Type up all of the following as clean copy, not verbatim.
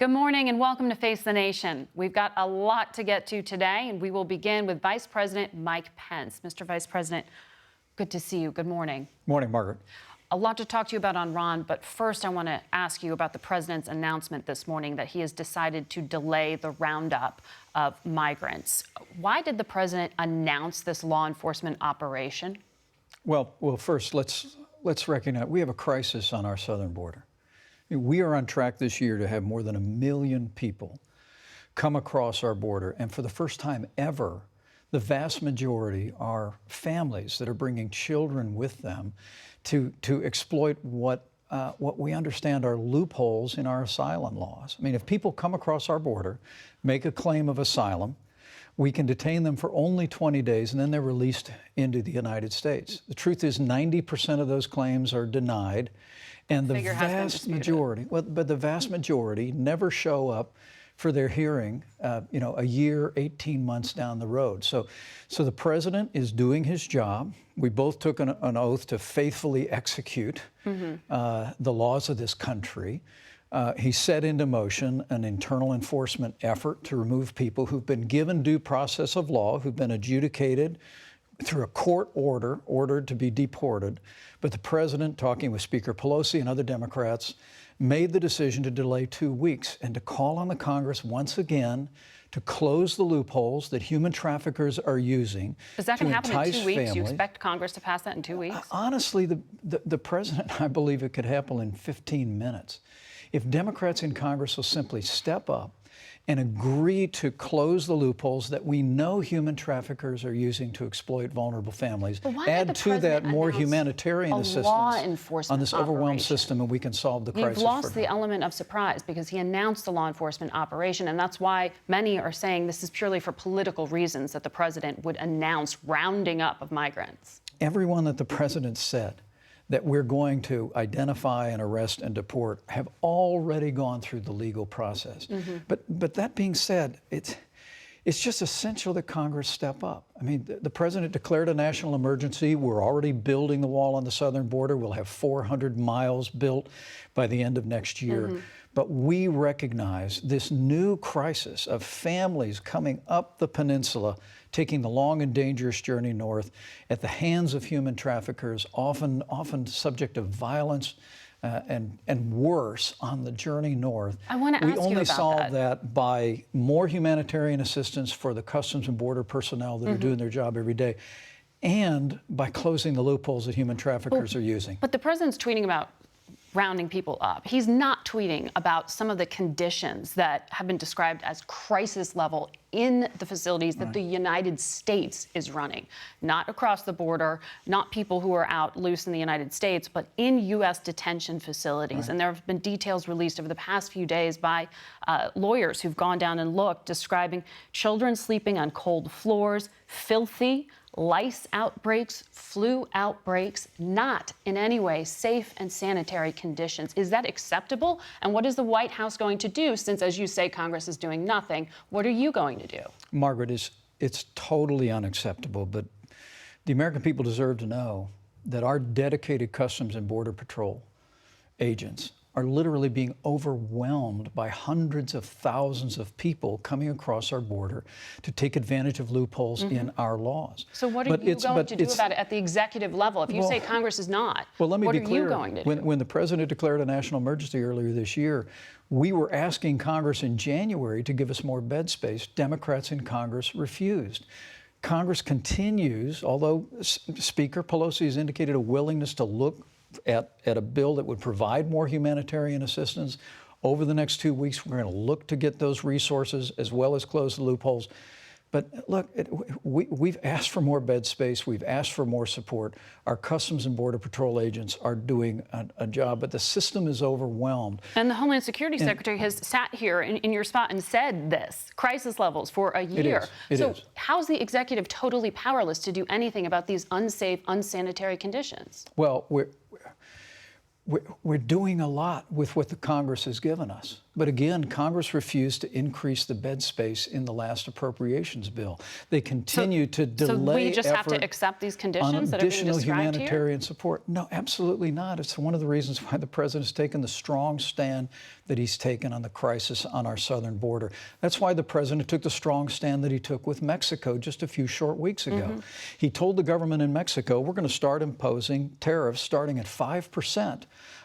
Good morning and welcome to Face the Nation. We've got a lot to get to today, and we will begin with Vice President Mike Pence. Mr. Vice President, good to see you. Good morning. Morning, Margaret. A lot to talk to you about on Iran, but first I want to ask you about the president's announcement this morning that he has decided to delay the roundup of migrants. Why did the president announce this law enforcement operation? Well, first, let's recognize we have a crisis on our southern border. We are on track this year to have more than 1 million people come across our border. And for the first time ever, the vast majority are families that are bringing children with them to exploit what we understand are loopholes in our asylum laws. I mean, if people come across our border, make a claim of asylum, we can detain them for only 20 days, and then they're released into the United States. The truth is 90% of those claims are denied, and the vast majority, but the vast majority never show up for their hearing, a year, 18 months down the road. So the president is doing his job. We both took an oath to faithfully execute the laws of this country. He set into motion an internal enforcement effort to remove people who've been given due process of law, who've been adjudicated through a court order, ordered to be deported. But the president, talking with Speaker Pelosi and other Democrats, made the decision to delay 2 weeks and to call on the Congress once again to close the loopholes that human traffickers are using. Is that going to happen in 2 weeks? Families. You expect Congress to pass that in 2 weeks? Honestly, the president, I believe it could happen in 15 minutes. If Democrats in Congress will simply step up and agree to close the loopholes that we know human traffickers are using to exploit vulnerable families, add to that more humanitarian assistance on this overwhelmed system, and we can solve the crisis. You've lost the element of surprise because he announced the law enforcement operation, and that's why many are saying this is purely for political reasons that the president would announce rounding up of migrants. Everyone that the president said that we're going to identify and arrest and deport have already gone through the legal process. But that being said, it's just essential that Congress step up. I mean, the president declared a national emergency. We're already building the wall on the southern border. We'll have 400 miles built by the end of next year. But we recognize this new crisis of families coming up the peninsula, taking the long and dangerous journey north at the hands of human traffickers, often subject to violence and worse on the journey north. I want to ask you about that. We only solve that by more humanitarian assistance for the Customs and Border personnel that are doing their job every day, and by closing the loopholes that human traffickers are using. But the president's tweeting about rounding people up. He's not tweeting about some of the conditions that have been described as crisis level in the facilities that the United States is running. Not across the border, not people who are out loose in the United States, but in U.S. detention facilities. And there have been details released over the past few days by lawyers who've gone down and looked, describing children sleeping on cold floors, filthy, lice outbreaks, flu outbreaks, not in any way safe and sanitary conditions. Is that acceptable? And what is the White House going to do since, as you say, Congress is doing nothing? What are you going to do? Margaret, it's totally unacceptable, but the American people deserve to know that our dedicated Customs and Border Patrol agents are literally being overwhelmed by hundreds of thousands of people coming across our border to take advantage of loopholes in our laws. So what are you going to do about it at the executive level? If you say Congress is not, let me be clear. What are you going to do? When the president declared a national emergency earlier this year, we were asking Congress in January to give us more bed space. Democrats in Congress refused. Congress continues, although Speaker Pelosi has indicated a willingness to look at a bill that would provide more humanitarian assistance. Over the next 2 weeks, we're going to look to get those resources as well as close the loopholes. But look, we've asked for more bed space. We've asked for more support. Our Customs and Border Patrol agents are doing a job, but the system is overwhelmed. And the Homeland Security Secretary has sat here in your spot and said this, crisis levels for a year. It is. How's the executive totally powerless to do anything about these unsafe, unsanitary conditions? Well, we're doing a lot with what the Congress has given us. But again, Congress refused to increase the bed space in the last appropriations bill. They continue to delay So we just have to effort accept these on conditions that are being additional described here? humanitarian support. No, absolutely not. It's one of the reasons why the president's taken the strong stand that he's taken on the crisis on our southern border. That's why the president took the strong stand that he took with Mexico just a few short weeks ago. He told the government in Mexico, we're going to start imposing tariffs starting at 5%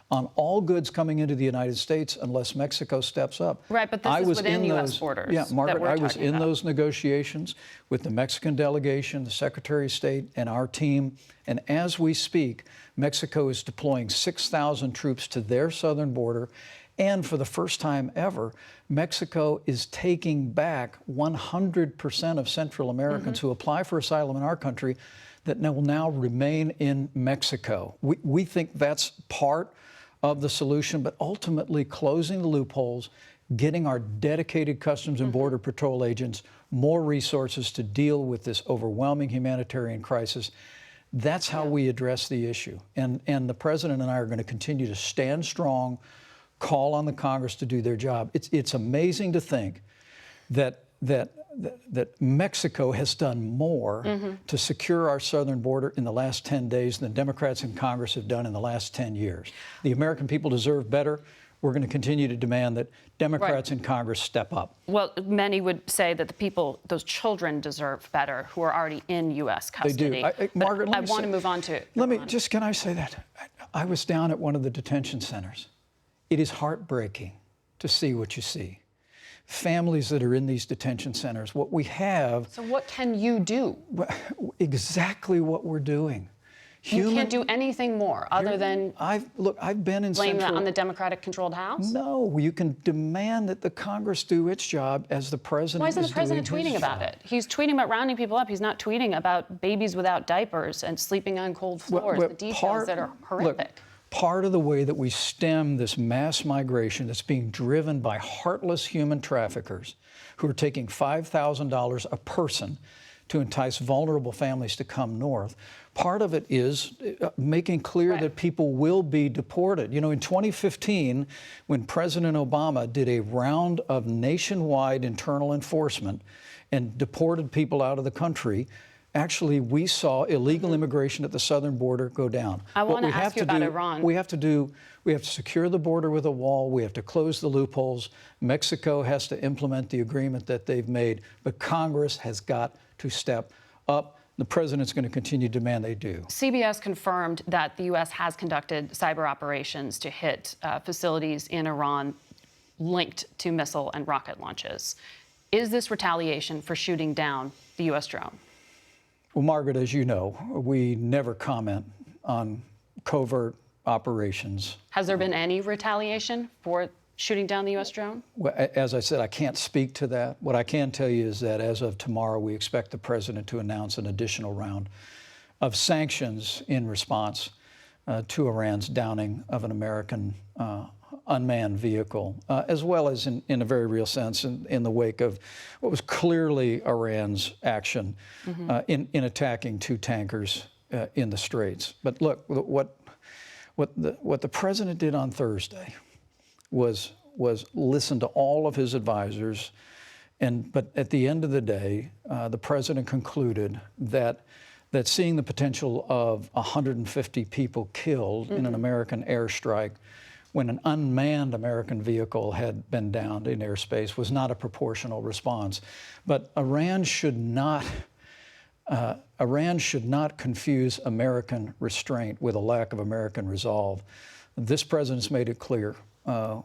on all goods coming into the United States unless Mexico steps up. Right, but this is within U.S. borders. Yeah, that Margaret, we're I was talking in about. those negotiations with the Mexican delegation, the Secretary of State, and our team. And as we speak, Mexico is deploying 6,000 troops to their southern border. And for the first time ever, Mexico is taking back 100% of Central Americans who apply for asylum in our country that will now remain in Mexico. We think that's part of the solution, but ultimately closing the loopholes, getting our dedicated Customs and Border Patrol agents more resources to deal with this overwhelming humanitarian crisis. That's how we address the issue. And the president and I are going to continue to stand strong, call on the Congress to do their job. It's amazing to think that Mexico has done more to secure our southern border in the last 10 days than Democrats in Congress have done in the last 10 years. The American people deserve better. We're going to continue to demand that Democrats in Congress step up. Well, many would say that the people, those children deserve better who are already in U.S. custody. They do. Margaret, I want to move on to can I say that? I was down at one of the detention centers. It is heartbreaking to see what you see. Families that are in these detention centers, what we have. So what can you do? Exactly what we're doing. You can't do anything more other than I've been in blame Central. that on the Democratic-controlled House? No, you can demand that the Congress do its job as the president. Why isn't the president doing his tweeting about job. it? He's tweeting about rounding people up. He's not tweeting about babies without diapers and sleeping on cold floors, the details that are horrific. Look, part of the way that we stem this mass migration that's being driven by heartless human traffickers who are taking $5,000 a person to entice vulnerable families to come north, part of it is making clear that people will be deported. You know, in 2015, when President Obama did a round of nationwide internal enforcement and deported people out of the country, actually, we saw illegal immigration at the southern border go down. I want to ask you about Iran. We have to secure the border with a wall. We have to close the loopholes. Mexico has to implement the agreement that they've made, but Congress has got to step up. The president's going to continue to demand they do. CBS confirmed that the U.S. has conducted cyber operations to hit facilities in Iran linked to missile and rocket launches. Is this retaliation for shooting down the U.S. drone? Well, Margaret, as you know, we never comment on covert operations. Has there been any retaliation for shooting down the U.S. drone? Well, as I said, I can't speak to that. What I can tell you is that as of tomorrow, we expect the president to announce an additional round of sanctions in response to Iran's downing of an American unmanned vehicle, as well as in a very real sense in the wake of what was clearly Iran's action in attacking two tankers in the Straits. But look, what the president did on Thursday was listen to all of his advisors, but at the end of the day, the president concluded that seeing the potential of 150 people killed in an American airstrike when an unmanned American vehicle had been downed in airspace was not a proportional response. But Iran should not confuse American restraint with a lack of American resolve. This president's made it clear.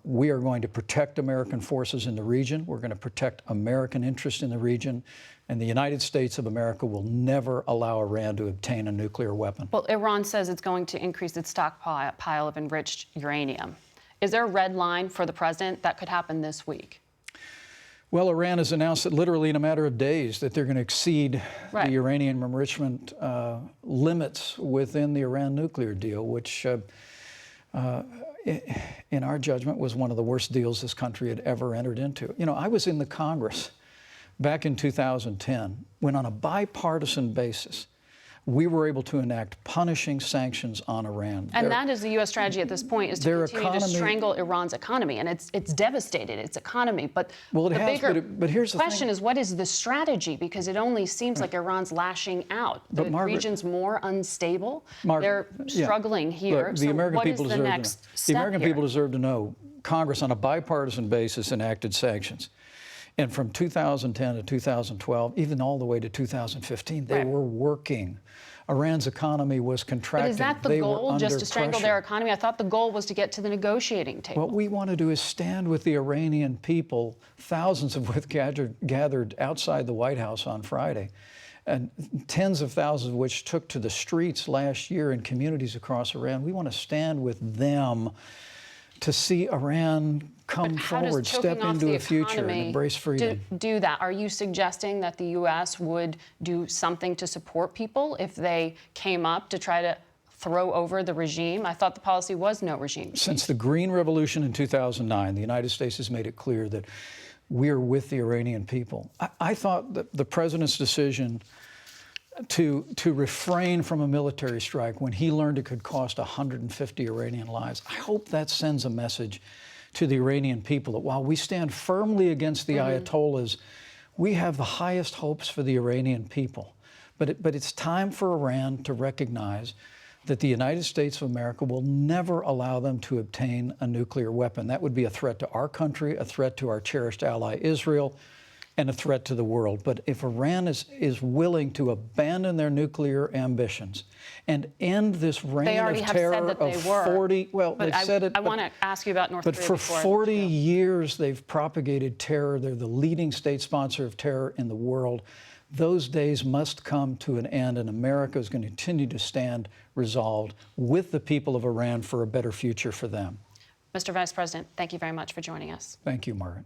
We are going to protect American forces in the region. We're going to protect American interest in the region. And the United States of America will never allow Iran to obtain a nuclear weapon. Well, Iran says it's going to increase its stockpile of enriched uranium. Is there a red line for the president that could happen this week? Well, Iran has announced that literally in a matter of days that they're going to exceed the uranium enrichment limits within the Iran nuclear deal, which in our judgment was one of the worst deals this country had ever entered into. You know, I was in the Congress back in 2010 when on a bipartisan basis, we were able to enact punishing sanctions on Iran. And that is the U.S. strategy at this point, is to their continue to strangle Iran's economy. And it's devastated its economy. But well, the bigger but here's the question thing. is, what is the strategy? Because it only seems like Iran's lashing out. The region's more unstable. They're struggling here. Look, so what is the next step The American here? people deserve to know Congress, on a bipartisan basis, enacted sanctions. And from 2010 to 2012, even all the way to 2015, they were working. Iran's economy was contracting. But is that the goal, just to strangle their economy? I thought the goal was to get to the negotiating table. What we want to do is stand with the Iranian people, thousands of which gathered outside the White House on Friday, and tens of thousands of which took to the streets last year in communities across Iran. We want to stand with them to see Iran come forward, step into a future, and embrace freedom. Do that? Are you suggesting that the U.S. would do something to support people if they came up to try to throw over the regime? I thought the policy was no regime. Since the Green Revolution in 2009, the United States has made it clear that we're with the Iranian people. I thought that the president's decision to refrain from a military strike when he learned it could cost 150 Iranian lives, I hope that sends a message to the Iranian people that while we stand firmly against the Ayatollahs, we have the highest hopes for the Iranian people. But it's time for Iran to recognize that the United States of America will never allow them to obtain a nuclear weapon. That would be a threat to our country, a threat to our cherished ally Israel, and a threat to the world. But if Iran is willing to abandon their nuclear ambitions and end this reign of terror of 40, well, they've said it. I want to ask you about North Korea. But for 40 years, they've propagated terror. They're the leading state sponsor of terror in the world. Those days must come to an end, and America is going to continue to stand resolved with the people of Iran for a better future for them. Mr. Vice President, thank you very much for joining us. Thank you, Margaret.